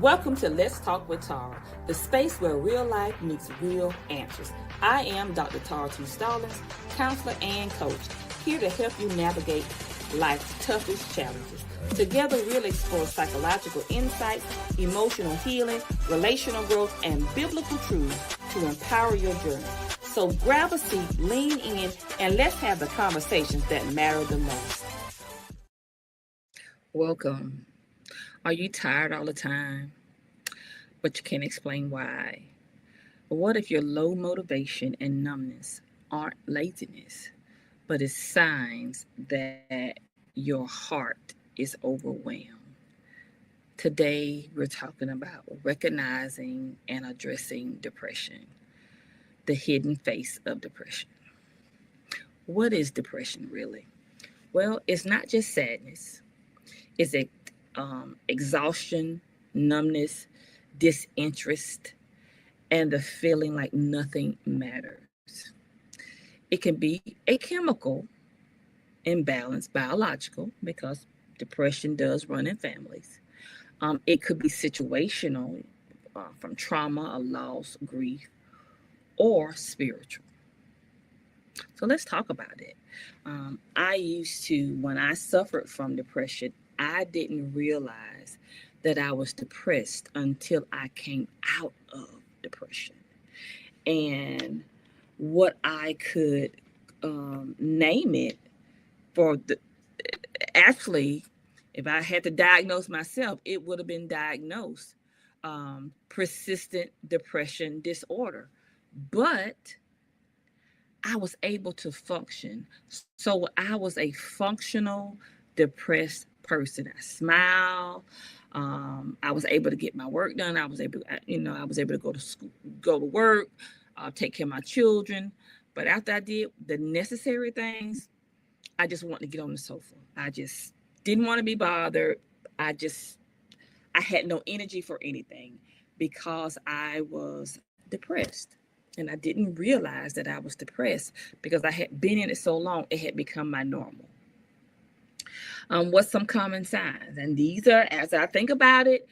Welcome to Let's Talk with Tara, the space where real life meets real answers. I am Dr. Tara T. Stallings, counselor and coach, here to help you navigate life's toughest challenges. Together, we'll explore psychological insights, emotional healing, relational growth, and biblical truths to empower your journey. So grab a seat, lean in, and let's have the conversations that matter the most. Welcome. Are you tired all the time, but you can't explain why? What if your low motivation and numbness aren't laziness, but it's signs that your heart is overwhelmed? Today, we're talking about recognizing and addressing depression, the hidden face of depression. What is depression really? Well, it's not just sadness. It's exhaustion, numbness, disinterest, and the feeling like nothing matters. It can be a chemical imbalance, biological, because depression does run in families. It could be situational, from trauma, a loss, grief, or spiritual. So let's talk about it. I used to, when I suffered from depression, I didn't realize that I was depressed until I came out of depression. And what I could name it actually, if I had to diagnose myself, it would have been diagnosed persistent depression disorder. But I was able to function. So I was a functional, depressed person. I smiled. I was able to get my work done. I was able to go to school, go to work, take care of my children. But after I did the necessary things, I just wanted to get on the sofa. I just didn't want to be bothered. I had no energy for anything because I was depressed. And I didn't realize that I was depressed because I had been in it so long, it had become my normal. What's some common signs? And these are, as I think about it,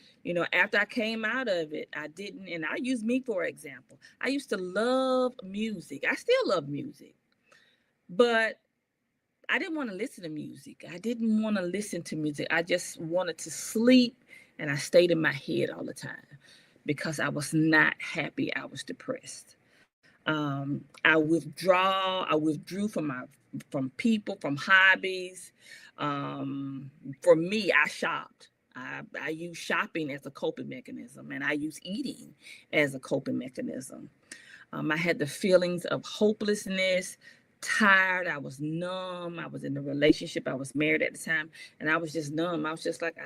after I came out of it, and I use me for example. I used to love music. I still love music, but I didn't want to listen to music. I didn't want to listen to music. I just wanted to sleep, and I stayed in my head all the time because I was not happy. I was depressed. I withdrew from people, from hobbies. For me, I shopped. I use shopping as a coping mechanism, and I use eating as a coping mechanism. I had the feelings of hopelessness, tired. I was numb. I was in a relationship. I was married at the time, and I was just numb. I was just like,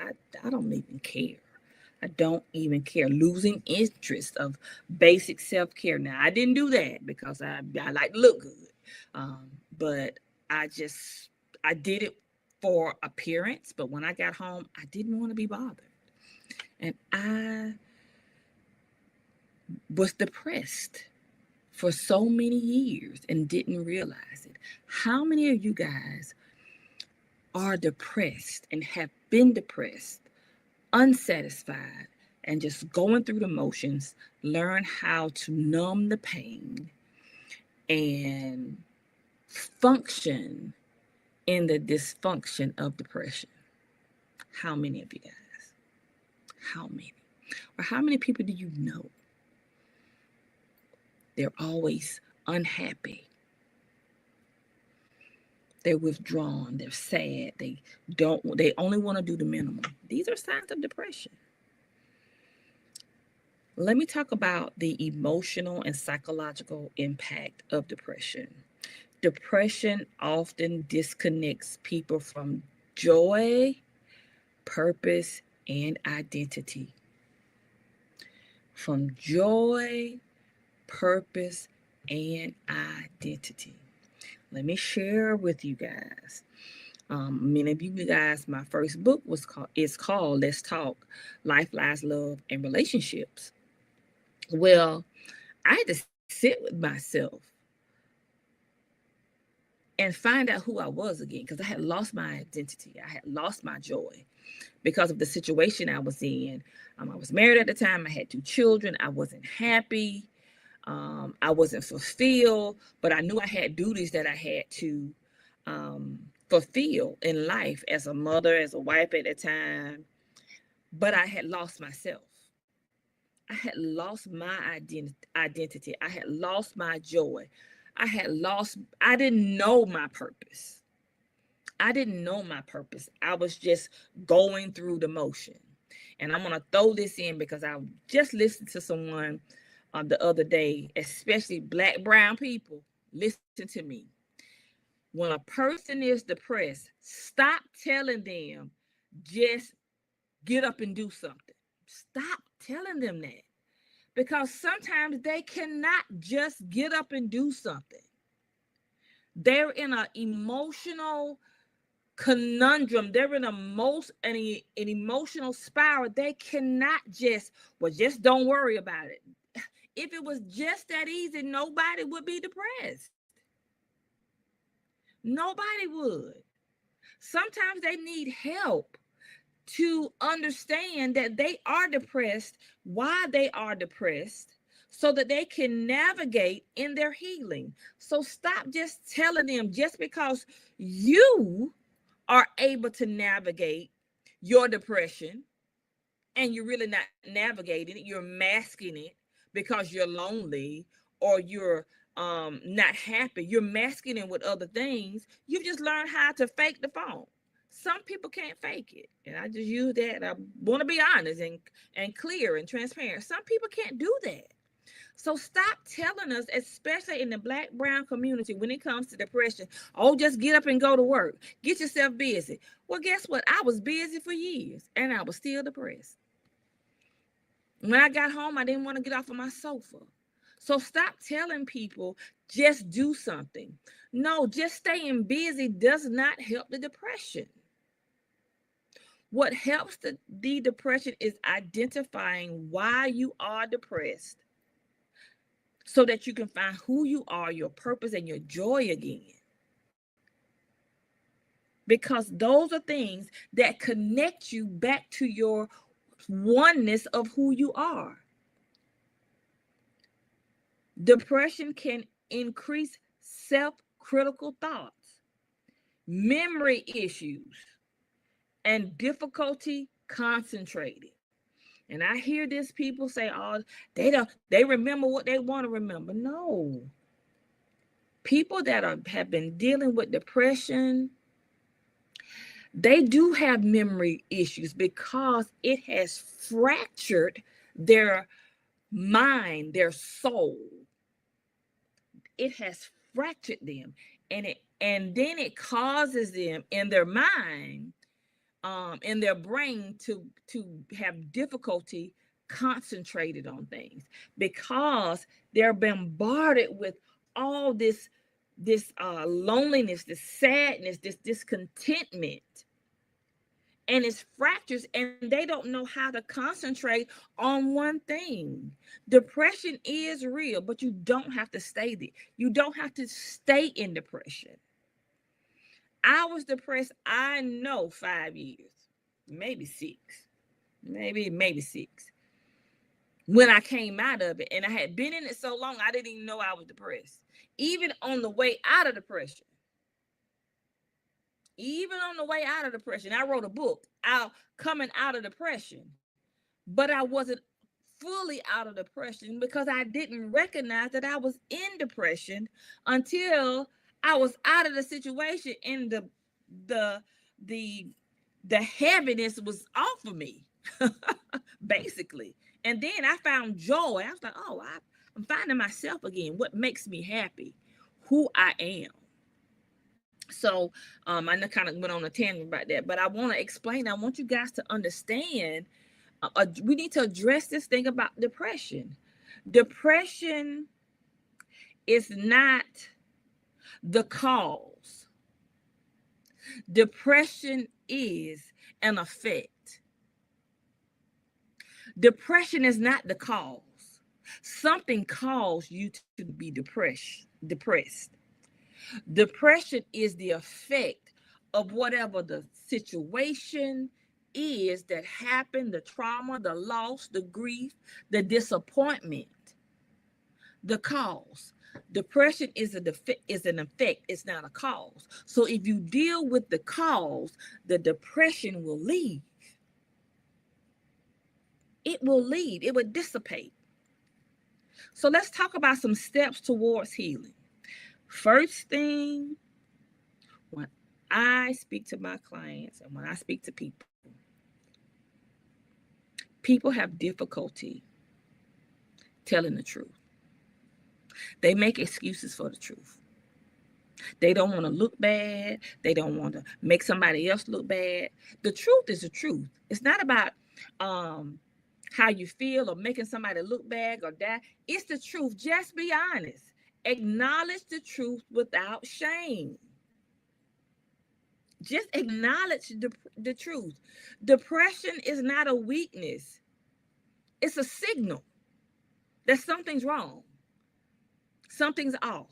I don't even care. I don't even care. Losing interest of basic self-care. Now, I didn't do that because I like to look good. But I did it for appearance. But when I got home, I didn't want to be bothered. And I was depressed for so many years and didn't realize it. How many of you guys are depressed and have been depressed, unsatisfied, and just going through the motions, learn how to numb the pain and function in the dysfunction of depression? How many of you guys? How many? Or how many people do you know? They're always unhappy. They're withdrawn. They're sad. They only want to do the minimum. These are signs of depression. Let me talk about the emotional and psychological impact of depression. Depression often disconnects people from joy, purpose, and identity. From joy, purpose, and identity. Let me share with you guys. Many of you guys, my first book is called Let's Talk, Life, Lies, Love, and Relationships. Well, I had to sit with myself and find out who I was again because I had lost my identity. I had lost my joy. because of the situation I was in. I was married at the time. I had 2 children. I wasn't happy. I wasn't fulfilled, but I knew I had duties that I had to fulfill in life as a mother, as a wife at the time. But I had lost myself. I had lost my identity. I had lost my joy. I didn't know my purpose. I didn't know my purpose. I was just going through the motion. And I'm going to throw this in because I just listened to someone the other day, especially Black, brown people. Listen to me. When a person is depressed, stop telling them just get up and do something. Stop telling them that, because sometimes they cannot just get up and do something. They're in an emotional conundrum. They're in an emotional spiral. They cannot just, well, just don't worry about it. If it was just that easy, nobody would be depressed. Nobody would. Sometimes they need help to understand that they are depressed, why they are depressed, so that they can navigate in their healing. So stop just telling them just because you are able to navigate your depression and you're really not navigating it, you're masking it because you're lonely or you're not happy, you're masking it with other things. You've just learned how to fake the phone. Some people can't fake it, and I just use that. I want to be honest and clear and transparent. Some people can't do that. So stop telling us, especially in the Black, brown community, when it comes to depression, oh, just get up and go to work. Get yourself busy. Well, guess what? I was busy for years, and I was still depressed. When I got home, I didn't want to get off of my sofa. So stop telling people, just do something. No, just staying busy does not help the depression. What helps the depression is identifying why you are depressed so that you can find who you are, your purpose, and your joy again. Because those are things that connect you back to your oneness of who you are. Depression can increase self-critical thoughts, memory issues, and difficulty concentrating. And I hear this people say, oh, they remember what they want to remember. No. People that have been dealing with depression, they do have memory issues because it has fractured their mind, their soul. It has fractured them, and then it causes them in their mind, in their brain to have difficulty concentrated on things because they're bombarded with all this loneliness, this sadness, this discontentment, and it's fractures, and they don't know how to concentrate on one thing. Depression is real, but you don't have to stay there. You don't have to stay in depression. I was depressed, I know, 5 years, maybe 6, maybe 6. When I came out of it, and I had been in it so long, I didn't even know I was depressed. Even on the way out of depression, I wrote a book out coming out of depression, but I wasn't fully out of depression because I didn't recognize that I was in depression until I was out of the situation and the heaviness was off of me, basically. And then I found joy. I was like, oh, I'm finding myself again. What makes me happy? Who I am. So I know kind of went on a tangent about that, but I want to explain. I want you guys to understand. We need to address this thing about depression. Depression is not the cause. Depression is an effect. Depression is not the cause. Something caused you to be depressed. Depression is the effect of whatever the situation is that happened, the trauma, the loss, the grief, the disappointment, the cause. Depression is an effect, it's not a cause. So if you deal with the cause, the depression will leave. It will leave, it will dissipate. So let's talk about some steps towards healing. First thing, when I speak to my clients and when I speak to people, people have difficulty telling the truth. They make excuses for the truth. They don't want to look bad. They don't want to make somebody else look bad. The truth is the truth. It's not about how you feel or making somebody look bad or die. It's the truth. Just be honest. Acknowledge the truth without shame. Just acknowledge the truth. Depression is not a weakness. It's a signal that something's wrong. Something's off.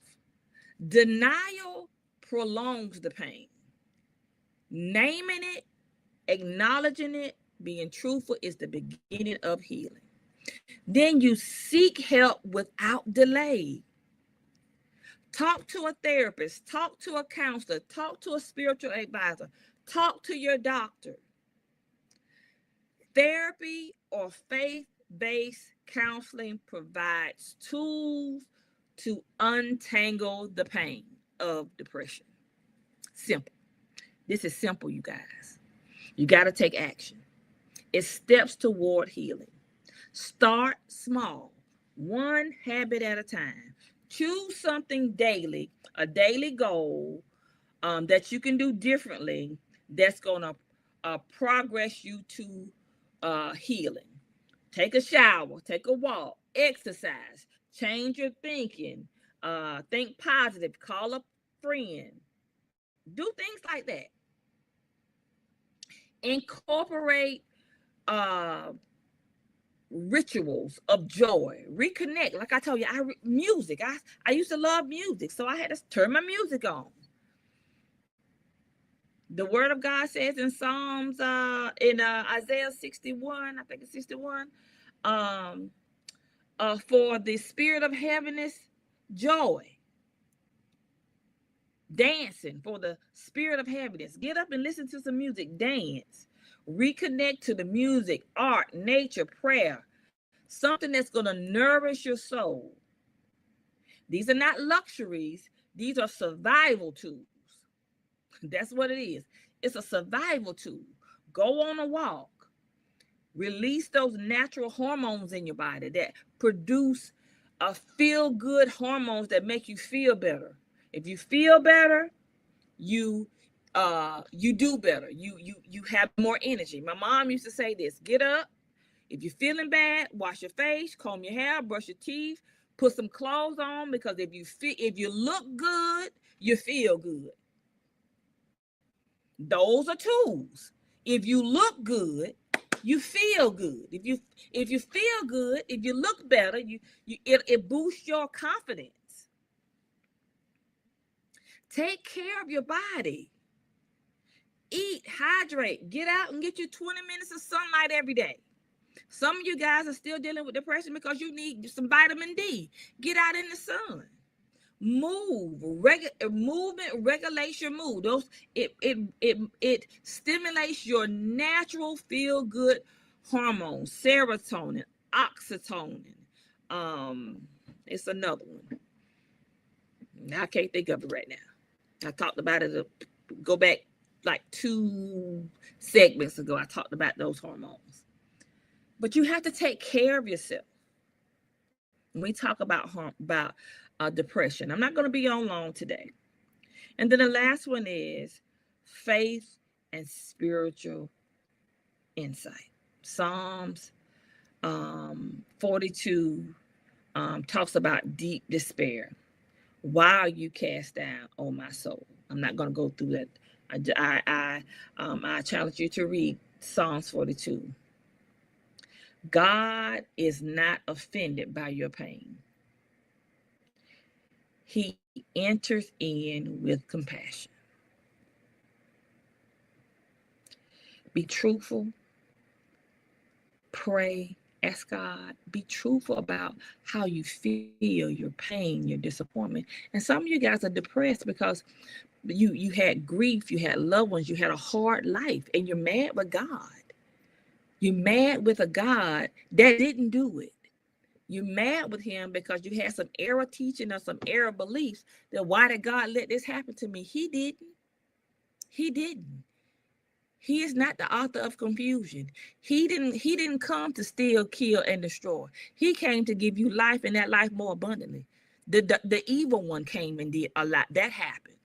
Denial prolongs the pain. Naming it, acknowledging it, being truthful is the beginning of healing. Then you seek help without delay. Talk to a therapist, talk to a counselor, talk to a spiritual advisor, talk to your doctor. Therapy or faith-based counseling provides tools to untangle the pain of depression. Simple. This is simple, you guys. You got to take action. It's steps toward healing. Start small, one habit at a time. Choose something daily, a daily goal that you can do differently that's going to progress you to healing. Take a shower, take a walk, exercise, change your thinking, think positive, call a friend. Do things like that. Incorporate rituals of joy. Reconnect. Like I told you, music. I used to love music, so I had to turn my music on. The word of God says in Psalms, in Isaiah 61, I think it's 61, for the spirit of heaviness, joy. Dancing for the spirit of heaviness. Get up and listen to some music. Dance. Reconnect to the music, art, nature, prayer. Something that's going to nourish your soul. These are not luxuries. These are survival tools. That's what it is. It's a survival tool. Go on a walk. Release those natural hormones in your body that produce feel-good hormones that make you feel better. If you feel better, you do better. You have more energy. My mom used to say this: get up. If you're feeling bad, wash your face, comb your hair, brush your teeth, put some clothes on, because if you look good, you feel good. Those are tools. If you look good, you feel good. If you feel good, if you look better, it boosts your confidence. Take care of your body. Eat, hydrate, get out and get you 20 minutes of sunlight every day. Some of you guys are still dealing with depression because you need some vitamin D. Get out in the sun. Movement regulates your mood. It stimulates your natural feel-good hormones, serotonin, oxytocin. It's another one. I can't think of it right now. I talked about it. Go back like 2 segments ago. I talked about those hormones. But you have to take care of yourself. When we talk about depression, I'm not going to be on long today. And then the last one is faith and spiritual insight. Psalms 42 talks about deep despair. Why are you cast down, oh my soul? I'm not going to go through that. I challenge you to read Psalms 42. God is not offended by your pain. He enters in with compassion. Be truthful. Pray. Ask God. Be truthful about how you feel, your pain, your disappointment. And some of you guys are depressed because you had grief, you had loved ones, you had a hard life, and you're mad with God. You're mad with a God that didn't do it. You're mad with him because you had some error teaching or some error beliefs that why did God let this happen to me? He didn't. He didn't. He is not the author of confusion. He didn't come to steal, kill, and destroy. He came to give you life and that life more abundantly. The evil one came and did a lot. That happened.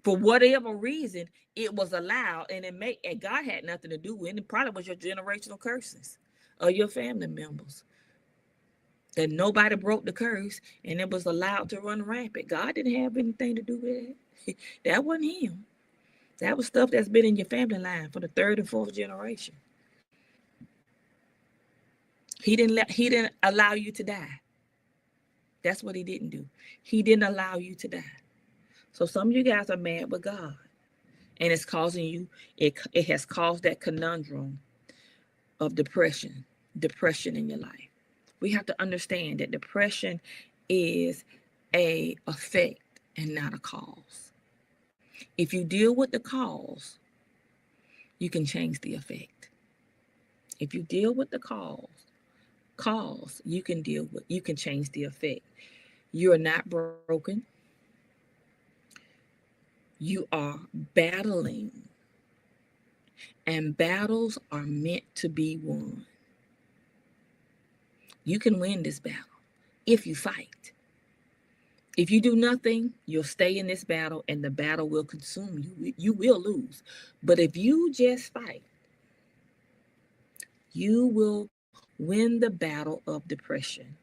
For whatever reason, it was allowed, and and God had nothing to do with it. It probably was your generational curses or your family members. That nobody broke the curse and it was allowed to run rampant. God didn't have anything to do with it. That wasn't him. That was stuff that's been in your family line for the third and fourth generation. He didn't allow you to die. That's what he didn't do. He didn't allow you to die. So some of you guys are mad with God, and it's causing you, it has caused that conundrum of depression in your life. We have to understand that depression is an effect and not a cause. If you deal with the cause, you can change the effect. If you deal with the cause, you can change the effect. You are not broken. You are battling, and battles are meant to be won. You can win this battle if you fight. If you do nothing, you'll stay in this battle and the battle will consume you. You will lose. But if you just fight, you will win the battle of depression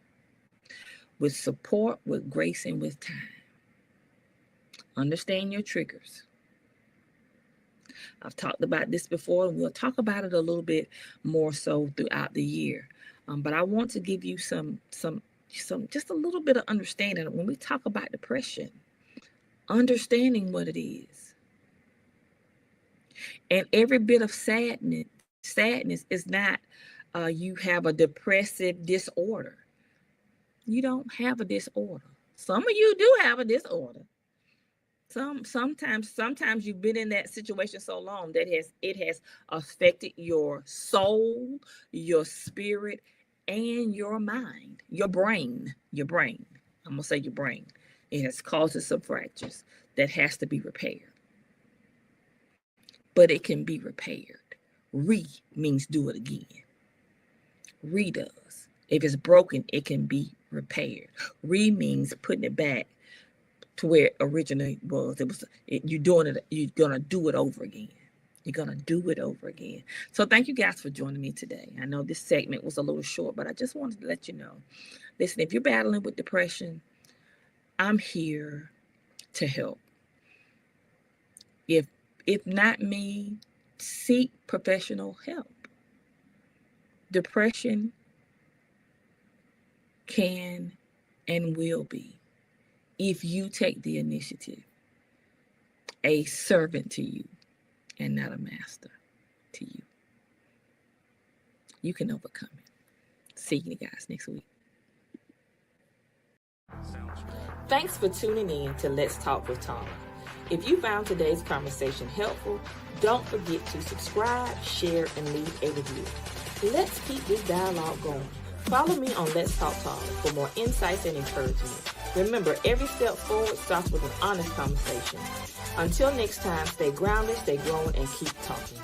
with support, with grace, and with time. Understand your triggers. I've talked about this before, and we'll talk about it a little bit more so throughout the year. But I want to give you some just a little bit of understanding when we talk about depression, understanding what it is. And every bit of sadness is not you have a depressive disorder. You don't have a disorder. Some of you do have a disorder. Sometimes you've been in that situation so long that it has affected your soul, your spirit, and your mind, your brain. I'm gonna say your brain. It has caused some fractures that has to be repaired. But it can be repaired. Means do it again. Redoes. If it's broken, it can be repaired. Means putting it back to where it originally was. You're doing it. You're gonna do it over again. You're gonna do it over again. So thank you guys for joining me today. I know this segment was a little short, but I just wanted to let you know. Listen, if you're battling with depression, I'm here to help. If not me, seek professional help. Depression can and will be, if you take the initiative, a servant to you and not a master to you. You can overcome it. See you guys next week. Thanks for tuning in to Let's Talk with Tom. If you found today's conversation helpful, don't forget to subscribe, share, and leave a review. Let's keep this dialogue going. Follow me on Let's Talk for more insights and encouragement. Remember, every step forward starts with an honest conversation. Until next time, stay grounded, stay growing, and keep talking.